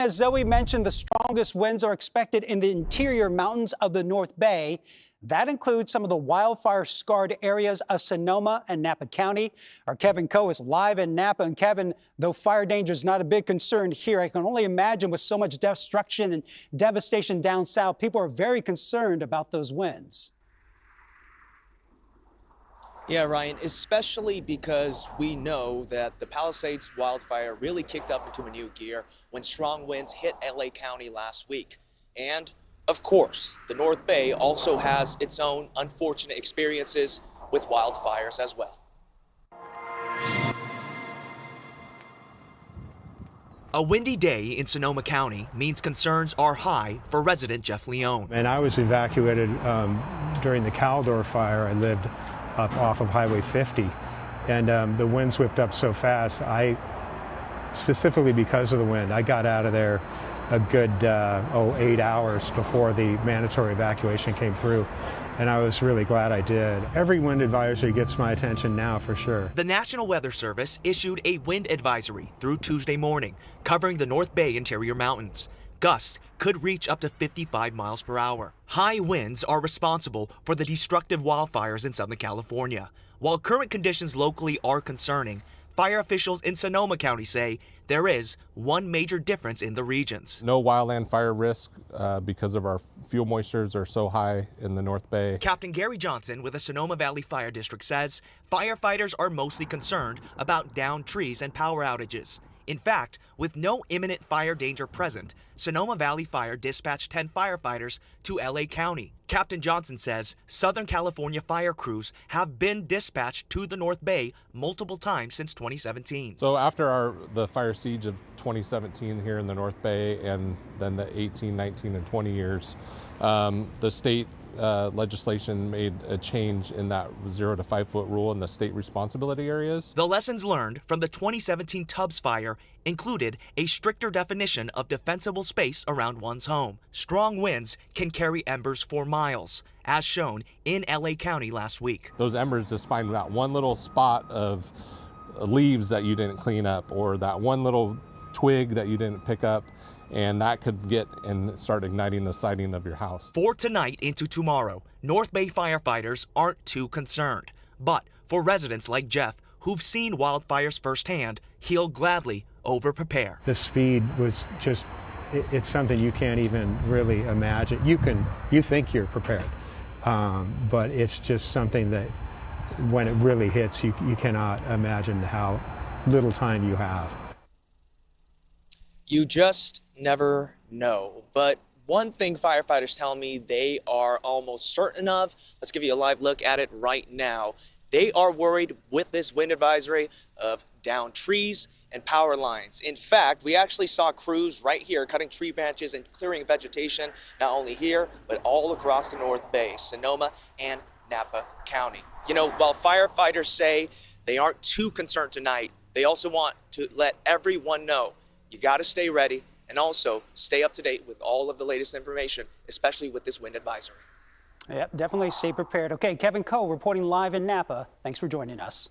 As Zoe mentioned, the strongest winds are expected in the interior mountains of the North Bay. That includes some of the wildfire-scarred areas of Sonoma and Napa County. Our Kevin Coe is live in Napa. And Kevin, though fire danger is not a big concern here, I can only imagine with so much destruction and devastation down south, people are very concerned about those winds. Yeah, Ryan, especially because we know that the Palisades wildfire really kicked up into a new gear when strong winds hit LA County last week. And, of course, the North Bay also has its own unfortunate experiences with wildfires as well. A windy day in Sonoma County means concerns are high for resident Jeff Leone. And I was evacuated during the Caldor fire. I lived up off of Highway 50, and the winds whipped up so fast. Specifically because of the wind, I got out of there a good 8 hours before the mandatory evacuation came through, and I was really glad I did. Every wind advisory gets my attention now for sure. The National Weather Service issued a wind advisory through Tuesday morning, covering the North Bay interior mountains. Gusts could reach up to 55 miles per hour. High winds are responsible for the destructive wildfires in Southern California. While current conditions locally are concerning, fire officials in Sonoma County say there is one major difference in the regions. No wildland fire risk because of our fuel moistures are so high in the North Bay. Captain Gary Johnson with the Sonoma Valley Fire District says firefighters are mostly concerned about downed trees and power outages. In fact, with no imminent fire danger present, Sonoma Valley Fire dispatched 10 firefighters to LA County. Captain Johnson says Southern California fire crews have been dispatched to the North Bay multiple times since 2017. So after the fire siege of 2017 here in the North Bay, and then the 18, 19, and 20 years, the state legislation made a change in that 0 to 5 foot rule in the state responsibility areas. The lessons learned from the 2017 Tubbs fire included a stricter definition of defensible space around one's home. Strong winds can carry embers for miles, as shown in LA County last week. Those embers just find that one little spot of leaves that you didn't clean up, or that one little twig that you didn't pick up, and that could get and start igniting the siding of your house. For tonight into tomorrow, North Bay firefighters aren't too concerned. But for residents like Jeff, who've seen wildfires firsthand, he'll gladly over-prepare. The speed was just, it's something you can't even really imagine. You think you're prepared, but it's just something that when it really hits, you cannot imagine how little time you have. You just never know. But one thing firefighters tell me they are almost certain of, let's give you a live look at it right now. They are worried with this wind advisory of downed trees and power lines. In fact, we actually saw crews right here cutting tree branches and clearing vegetation, not only here, but all across the North Bay, Sonoma and Napa County. You know, while firefighters say they aren't too concerned tonight, they also want to let everyone know you got to stay ready and also stay up to date with all of the latest information, especially with this wind advisory. Yep, definitely stay prepared. Okay, Kevin Coe reporting live in Napa. Thanks for joining us.